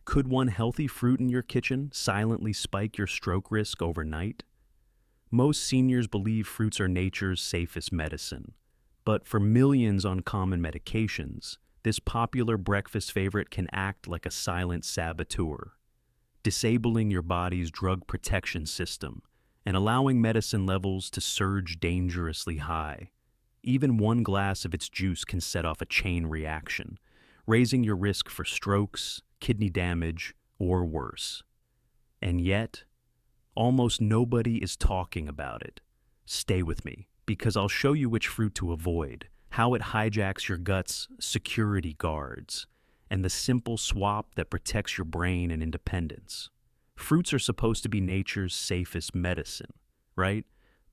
Could one healthy fruit in your kitchen silently spike your stroke risk overnight? Most seniors believe fruits are nature's safest medicine. But for millions on common medications, this popular breakfast favorite can act like a silent saboteur, disabling your body's drug protection system and allowing medicine levels to surge dangerously high. Even one glass of its juice can set off a chain reaction, raising your risk for strokes, kidney damage, or worse. And yet, almost nobody is talking about it. Stay with me, because I'll show you which fruit to avoid, how it hijacks your gut's security guards, and the simple swap that protects your brain and independence. Fruits are supposed to be nature's safest medicine, right?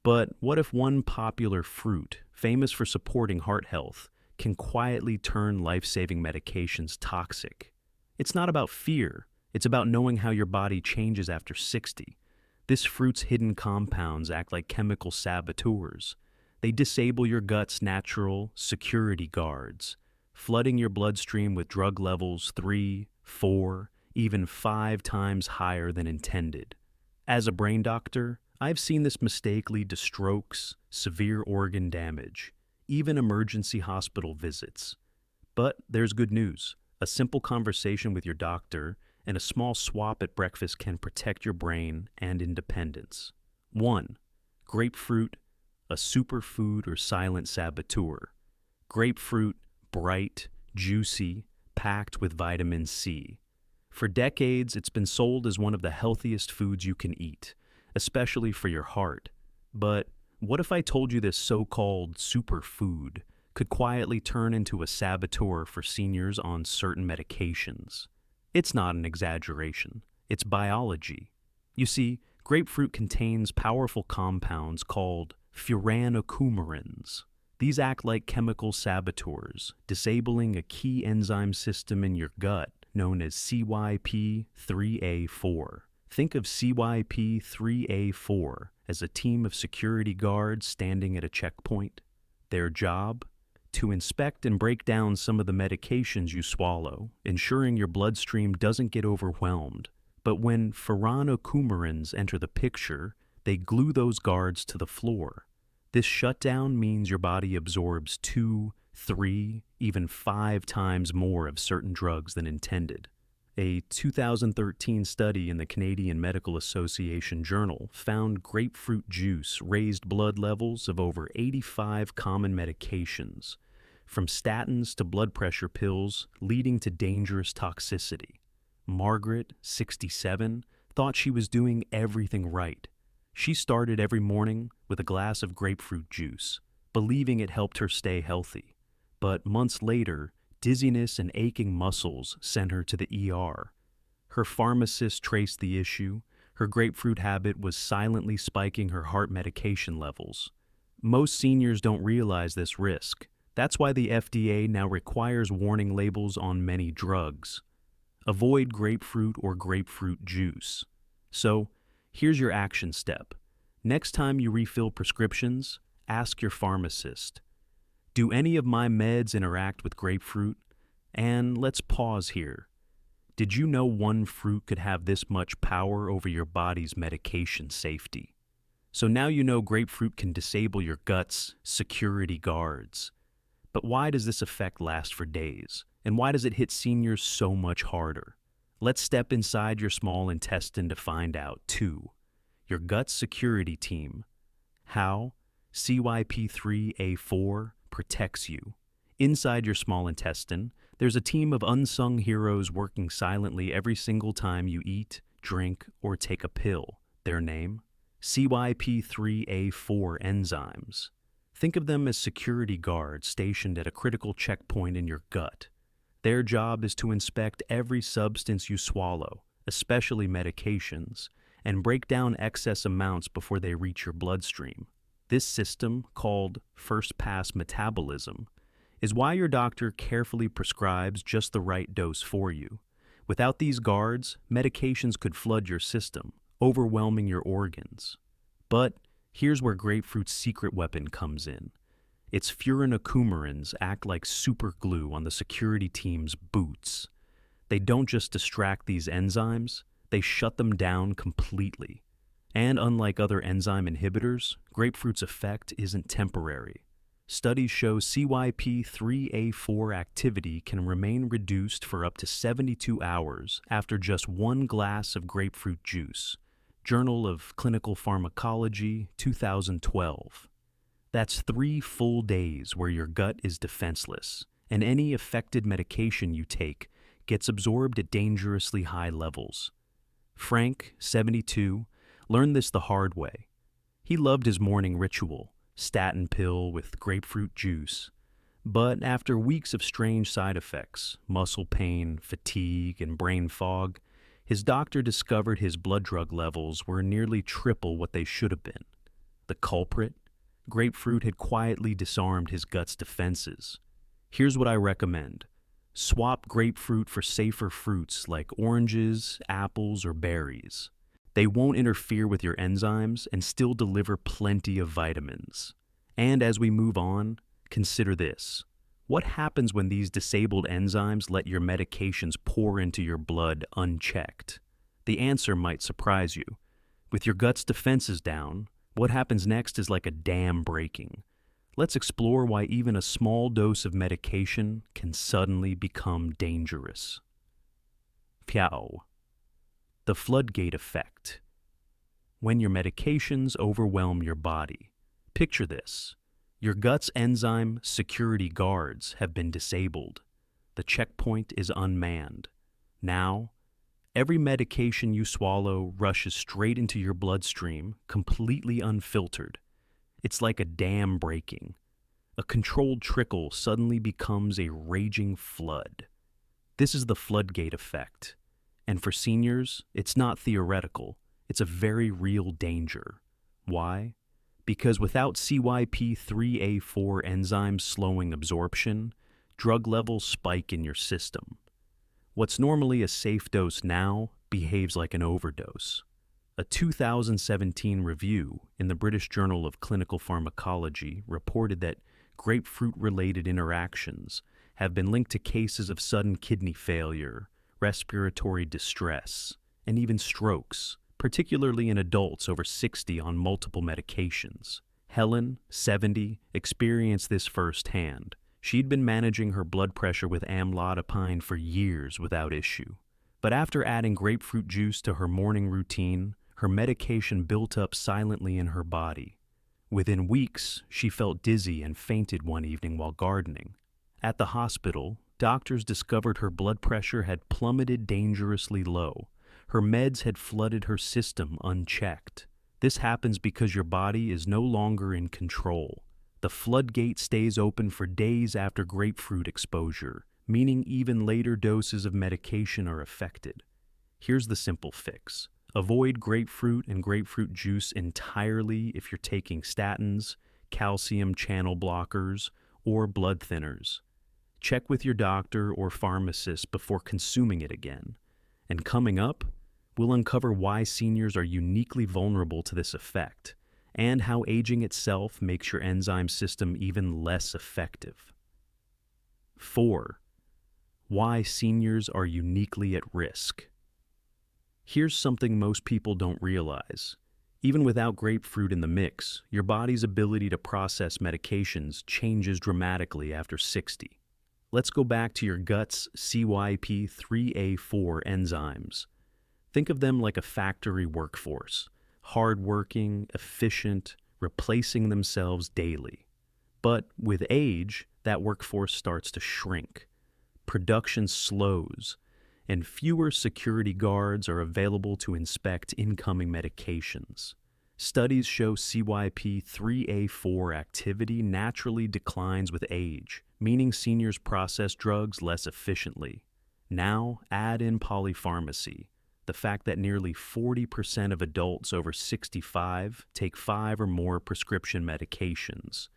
But what if one popular fruit, famous for supporting heart health, can quietly turn life-saving medications toxic? It's not about fear, it's about knowing how your body changes after 60. This fruit's hidden compounds act like chemical saboteurs. They disable your gut's natural security guards, flooding your bloodstream with drug levels 3, 4, even 5 times higher than intended. As a brain doctor, I've seen this mistake lead to strokes, severe organ damage, even emergency hospital visits. But there's good news. A simple conversation with your doctor and a small swap at breakfast can protect your brain and independence. 1. Grapefruit, a superfood or silent saboteur. Grapefruit, bright, juicy, packed with vitamin C. For decades, it's been sold as one of the healthiest foods you can eat, especially for your heart. But what if I told you this so-called superfood could quietly turn into a saboteur for seniors on certain medications? It's not an exaggeration. It's biology. You see, grapefruit contains powerful compounds called furanocoumarins. These act like chemical saboteurs, disabling a key enzyme system in your gut known as CYP3A4. Think of CYP3A4 as a team of security guards standing at a checkpoint. Their job? To inspect and break down some of the medications you swallow, ensuring your bloodstream doesn't get overwhelmed. But when furanocoumarins enter the picture, they glue those guards to the floor. This shutdown means your body absorbs 2, 3, even 5 times more of certain drugs than intended. A 2013 study in the Canadian Medical Association Journal found grapefruit juice raised blood levels of over 85 common medications, from statins to blood pressure pills, leading to dangerous toxicity. Margaret, 67, thought she was doing everything right. She started every morning with a glass of grapefruit juice, believing it helped her stay healthy. But months later, dizziness and aching muscles sent her to the ER. Her pharmacist traced the issue. Her grapefruit habit was silently spiking her heart medication levels. Most seniors don't realize this risk. That's why the FDA now requires warning labels on many drugs. Avoid grapefruit or grapefruit juice. So, here's your action step. Next time you refill prescriptions, ask your pharmacist, do any of my meds interact with grapefruit? And let's pause here. Did you know one fruit could have this much power over your body's medication safety? So now you know grapefruit can disable your gut's security guards. But why does this effect last for days? And why does it hit seniors so much harder? Let's step inside your small intestine to find out. 2. Your gut's security team. How? CYP3A4 protects you. Inside your small intestine, there's a team of unsung heroes working silently every single time you eat, drink, or take a pill. Their name? CYP3A4 enzymes. Think of them as security guards stationed at a critical checkpoint in your gut. Their job is to inspect every substance you swallow, especially medications, and break down excess amounts before they reach your bloodstream. This system, called first-pass metabolism, is why your doctor carefully prescribes just the right dose for you. Without these guards, medications could flood your system, overwhelming your organs. But here's where grapefruit's secret weapon comes in. Its furanocoumarins act like super glue on the security team's boots. They don't just distract these enzymes, they shut them down completely. And unlike other enzyme inhibitors, grapefruit's effect isn't temporary. Studies show CYP3A4 activity can remain reduced for up to 72 hours after just one glass of grapefruit juice. Journal of Clinical Pharmacology, 2012. That's 3 full days where your gut is defenseless, and any affected medication you take gets absorbed at dangerously high levels. Frank, 72, learned this the hard way. He loved his morning ritual, statin pill with grapefruit juice. But after weeks of strange side effects, muscle pain, fatigue, and brain fog, his doctor discovered his blood drug levels were nearly triple what they should have been. The culprit? Grapefruit had quietly disarmed his gut's defenses. Here's what I recommend. Swap grapefruit for safer fruits like oranges, apples, or berries. They won't interfere with your enzymes and still deliver plenty of vitamins. And as we move on, consider this. What happens when these disabled enzymes let your medications pour into your blood unchecked? The answer might surprise you. With your gut's defenses down, what happens next is like a dam breaking. Let's explore why even a small dose of medication can suddenly become dangerous. Piao. The floodgate effect. When your medications overwhelm your body. Picture this. Your gut's enzyme security guards have been disabled. The checkpoint is unmanned. Now, every medication you swallow rushes straight into your bloodstream, completely unfiltered. It's like a dam breaking. A controlled trickle suddenly becomes a raging flood. This is the floodgate effect. And for seniors, it's not theoretical. It's a very real danger. Why? Because without CYP3A4 enzymes slowing absorption, drug levels spike in your system. What's normally a safe dose now behaves like an overdose. A 2017 review in the British Journal of Clinical Pharmacology reported that grapefruit-related interactions have been linked to cases of sudden kidney failure, respiratory distress, and even strokes, particularly in adults over 60 on multiple medications. Helen, 70, experienced this firsthand. She'd been managing her blood pressure with amlodipine for years without issue. But after adding grapefruit juice to her morning routine, her medication built up silently in her body. Within weeks, she felt dizzy and fainted one evening while gardening. At the hospital, doctors discovered her blood pressure had plummeted dangerously low. Her meds had flooded her system unchecked. This happens because your body is no longer in control. The floodgate stays open for days after grapefruit exposure, meaning even later doses of medication are affected. Here's the simple fix. Avoid grapefruit and grapefruit juice entirely if you're taking statins, calcium channel blockers, or blood thinners. Check with your doctor or pharmacist before consuming it again. And coming up, we'll uncover why seniors are uniquely vulnerable to this effect, and how aging itself makes your enzyme system even less effective. 4. Why seniors are uniquely at risk. Here's something most people don't realize. Even without grapefruit in the mix, your body's ability to process medications changes dramatically after 60. Let's go back to your gut's CYP3A4 enzymes. Think of them like a factory workforce, hardworking, efficient, replacing themselves daily. But with age, that workforce starts to shrink. Production slows, and fewer security guards are available to inspect incoming medications. Studies show CYP3A4 activity naturally declines with age, meaning seniors process drugs less efficiently. Now, add in polypharmacy, the fact that nearly 40% of adults over 65 take 5 or more prescription medications.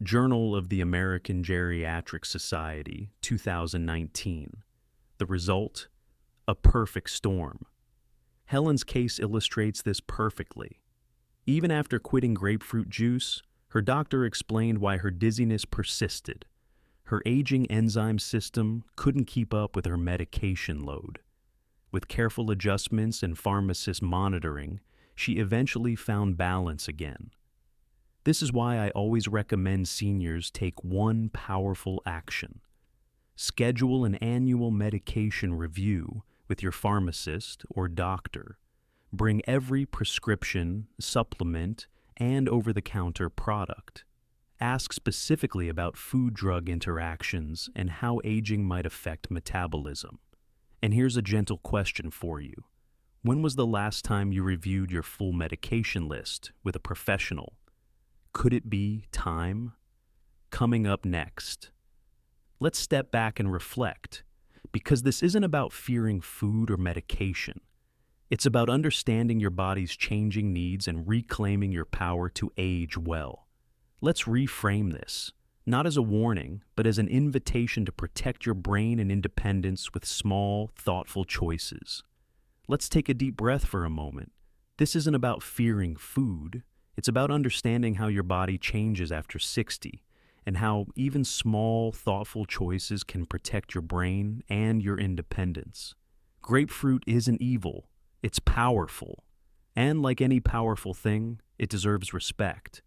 Journal of the American Geriatric Society, 2019. The result? A perfect storm. Helen's case illustrates this perfectly. Even after quitting grapefruit juice, her doctor explained why her dizziness persisted. Her aging enzyme system couldn't keep up with her medication load. With careful adjustments and pharmacist monitoring, she eventually found balance again. This is why I always recommend seniors take one powerful action. Schedule an annual medication review with your pharmacist or doctor. Bring every prescription, supplement, and over-the-counter product. Ask specifically about food-drug interactions and how aging might affect metabolism. And here's a gentle question for you. When was the last time you reviewed your full medication list with a professional? Could it be time? Coming up next, let's step back and reflect, because this isn't about fearing food or medication. It's about understanding your body's changing needs and reclaiming your power to age well. Let's reframe this, not as a warning, but as an invitation to protect your brain and independence with small, thoughtful choices. Let's take a deep breath for a moment. This isn't about fearing food. It's about understanding how your body changes after 60 and how even small, thoughtful choices can protect your brain and your independence. Grapefruit isn't evil. It's powerful. And like any powerful thing, it deserves respect.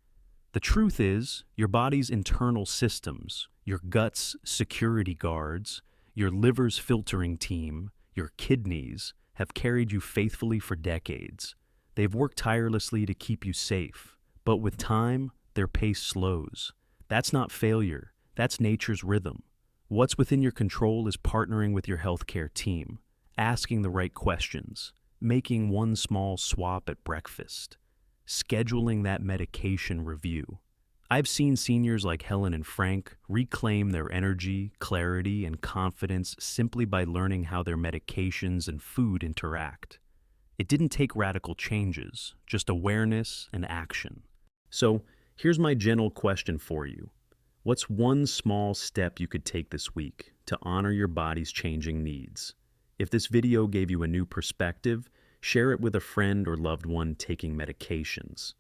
The truth is, your body's internal systems, your gut's security guards, your liver's filtering team, your kidneys, have carried you faithfully for decades. They've worked tirelessly to keep you safe, but with time, their pace slows. That's not failure, that's nature's rhythm. What's within your control is partnering with your healthcare team, asking the right questions, making one small swap at breakfast, scheduling that medication review. I've seen seniors like Helen and Frank reclaim their energy, clarity, and confidence simply by learning how their medications and food interact. It didn't take radical changes, just awareness and action. So, here's my gentle question for you. What's one small step you could take this week to honor your body's changing needs? If this video gave you a new perspective, share it with a friend or loved one taking medications.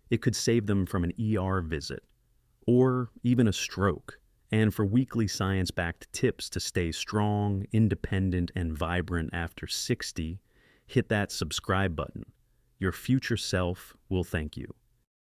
It could save them from an ER visit, or even a stroke. And for weekly science-backed tips to stay strong, independent, and vibrant after 60, hit that subscribe button. Your future self will thank you.